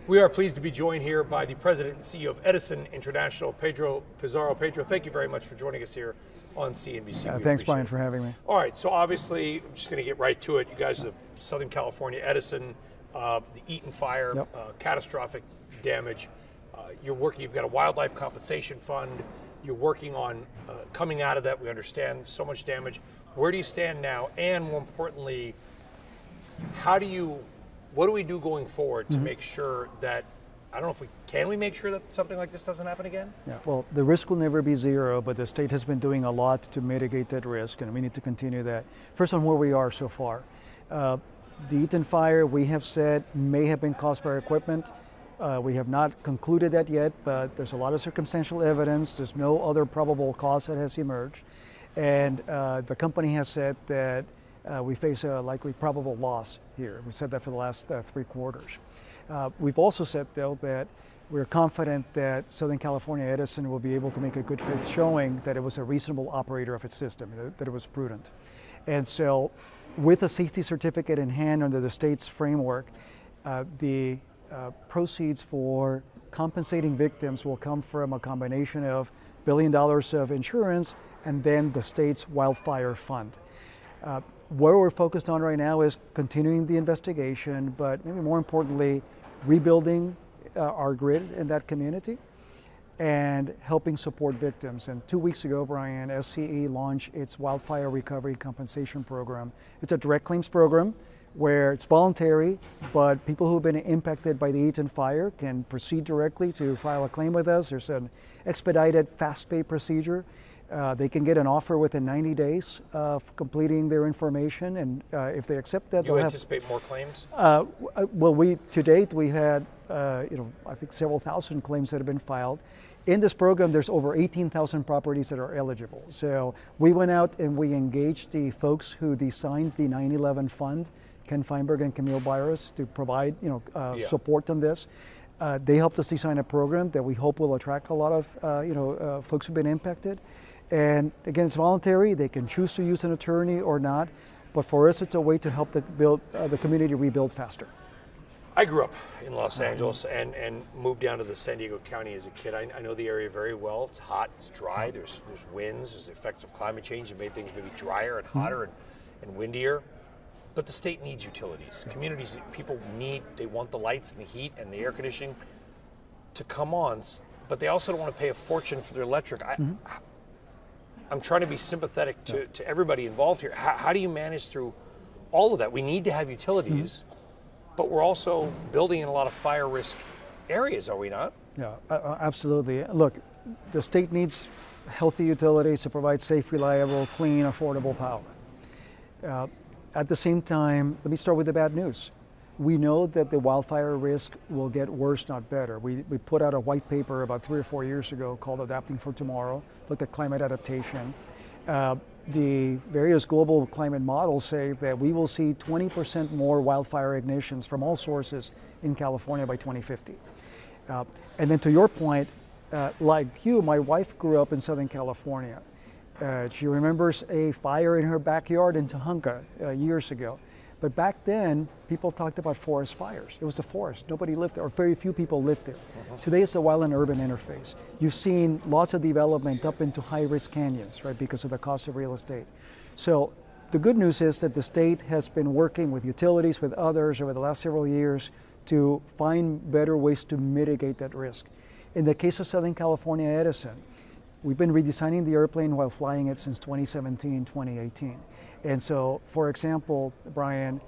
We are pleased to be joined here by the President and CEO of Edison International, Pedro Pizarro. Pedro, thank you very much for joining us here on CNBC. Thanks, Brian, for having me. All right, so obviously, I'm just going to get right to it. You guys are Southern California Edison, the Eaton fire, catastrophic damage. You've got a wildlife compensation fund. You're working on coming out of that. We understand so much damage. Where do you stand now? And more importantly, what do we do going forward to make sure that, I don't know if can we make sure that something like this doesn't happen again? Yeah, well, the risk will never be zero, but the state has been doing a lot to mitigate that risk, and we need to continue that. First, on where we are so far. The Eaton fire, we have said, may have been caused by our equipment. We have not concluded that yet, but there's a lot of circumstantial evidence. There's no other probable cause that has emerged. And the company has said that we face a likely probable loss here. We said that for the last 3 quarters. We've also said, though, that we're confident that Southern California Edison will be able to make a good faith showing that it was a reasonable operator of its system, that it was prudent. And so with a safety certificate in hand under the state's framework, the proceeds for compensating victims will come from a combination of $1 billion of insurance and then the state's wildfire fund. Where we're focused on right now is continuing the investigation, but maybe more importantly, rebuilding our grid in that community and helping support victims. And 2 weeks ago, Brian, SCE launched its Wildfire Recovery Compensation Program. It's a direct claims program where it's voluntary, but people who have been impacted by the Eaton fire can proceed directly to file a claim with us. There's an expedited fast pay procedure. They can get an offer within 90 days of completing their information, and if they accept that, you anticipate more claims? Well, to date, we've had, I think several thousand claims that have been filed. In this program, there's over 18,000 properties that are eligible. So we went out and we engaged the folks who designed the 9/11 fund, Ken Feinberg and Camille Byros, to provide support on this. They helped us design a program that we hope will attract a lot of folks who've been impacted. And again, it's voluntary. They can choose to use an attorney or not. But for us, it's a way to help the community rebuild faster. I grew up in Los Angeles and moved down to the San Diego County as a kid. I know the area very well. It's hot, it's dry, there's winds, there's the effects of climate change that made things maybe drier and hotter and windier. But the state needs utilities. Communities, people they want the lights and the heat and the air conditioning to come on, but they also don't want to pay a fortune for their electric. I'm trying to be sympathetic to everybody involved here. How do you manage through all of that? We need to have utilities, but we're also building in a lot of fire risk areas, are we not? Yeah, absolutely. Look, the state needs healthy utilities to provide safe, reliable, clean, affordable power. At the same time, let me start with the bad news. We know that the wildfire risk will get worse, not better. We put out a white paper about 3 or 4 years ago called Adapting for Tomorrow, looked at climate adaptation. The various global climate models say that we will see 20% more wildfire ignitions from all sources in California by 2050. And then to your point, like you, my wife grew up in Southern California. She remembers a fire in her backyard in Tujunga years ago. But back then, people talked about forest fires. It was the forest. Nobody lived there, or very few people lived there. Today, it's a wild and urban interface. You've seen lots of development up into high-risk canyons, right, because of the cost of real estate. So the good news is that the state has been working with utilities, with others over the last several years to find better ways to mitigate that risk. In the case of Southern California Edison, we've been redesigning the airplane while flying it since 2017, 2018. And so, for example, Brian,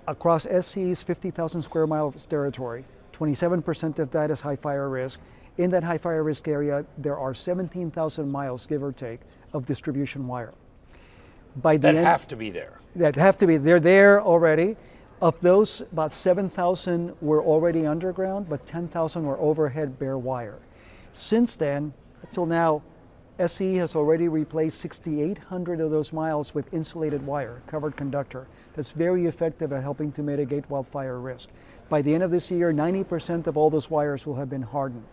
across SCE's 50,000 square miles territory, 27% of that is high fire risk. In that high fire risk area, there are 17,000 miles, give or take, of distribution wire. That have to be there. That have to be. They're there already. Of those, about 7,000 were already underground, but 10,000 were overhead bare wire. Since then, till now, SCE has already replaced 6,800 of those miles with insulated wire, covered conductor. That's very effective at helping to mitigate wildfire risk. By the end of this year, 90% of all those wires will have been hardened.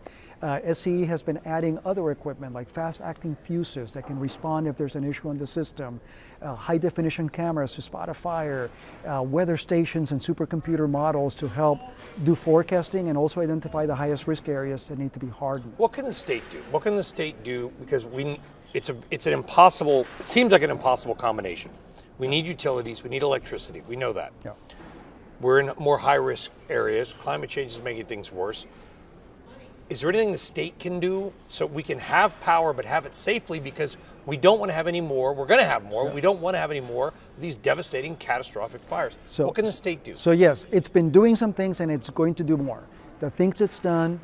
SCE has been adding other equipment like fast-acting fuses that can respond if there's an issue on the system, high-definition cameras to spot a fire, weather stations and supercomputer models to help do forecasting and also identify the highest risk areas that need to be hardened. What can the state do? What can the state do? Because it seems like an impossible combination. We need utilities, we need electricity, we know that. Yeah. We're in more high-risk areas. Climate change is making things worse. Is there anything the state can do so we can have power but have it safely, because we don't want to have any more, we're going to have more, we don't want to have any more of these devastating, catastrophic fires. So, what can the state do? So yes, it's been doing some things and it's going to do more. The things it's done,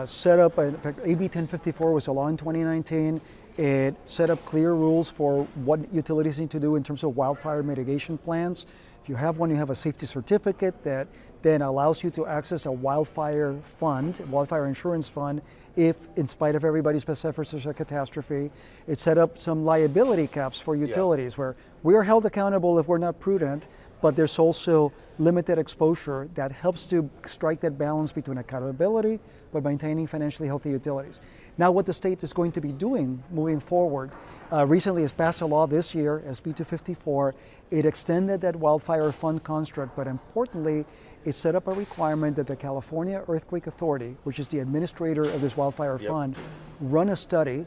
set up, in fact, AB 1054 was a law in 2019. It set up clear rules for what utilities need to do in terms of wildfire mitigation plans. If you have one, you have a safety certificate that then allows you to access a wildfire fund, wildfire insurance fund, if in spite of everybody's best efforts there's a catastrophe. It set up some liability caps for utilities where we are held accountable if we're not prudent, but there's also limited exposure that helps to strike that balance between accountability but maintaining financially healthy utilities. Now what the state is going to be doing moving forward, recently has passed a law this year, SB 254. It extended that wildfire fund construct, but importantly, it set up a requirement that the California Earthquake Authority, which is the administrator of this wildfire fund, run a study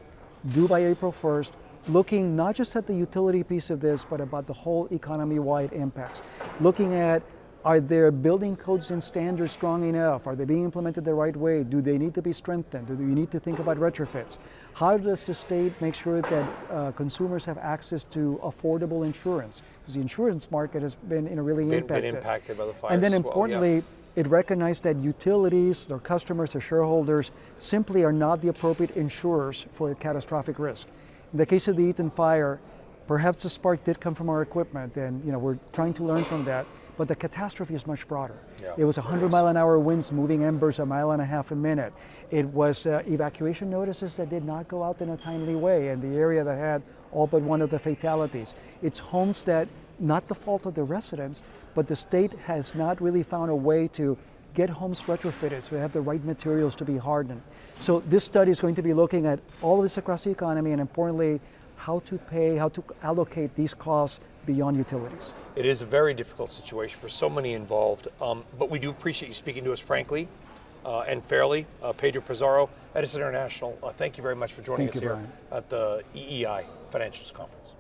due by April 1st, looking not just at the utility piece of this, but about the whole economy-wide impacts. Looking at, are their building codes and standards strong enough? Are they being implemented the right way? Do they need to be strengthened? Do you need to think about retrofits? How does the state make sure that consumers have access to affordable insurance? Because the insurance market has been really impacted by the fires. And then importantly, it recognized that utilities, their customers, their shareholders simply are not the appropriate insurers for a catastrophic risk. In the case of the Eaton fire, perhaps the spark did come from our equipment, and we're trying to learn from that. But the catastrophe is much broader. Yeah, it was 100-mile-an-hour winds moving embers 1.5 miles a minute. It was evacuation notices that did not go out in a timely way in the area that had all but one of the fatalities. It's homes that, not the fault of the residents, but the state has not really found a way to get homes retrofitted so they have the right materials to be hardened. So this study is going to be looking at all of this across the economy, and importantly, how to pay, how to allocate these costs beyond utilities. It is a very difficult situation for so many involved, but we do appreciate you speaking to us frankly and fairly. Pedro Pizarro, Edison International, thank you very much for joining us here at the EEI Financials Conference.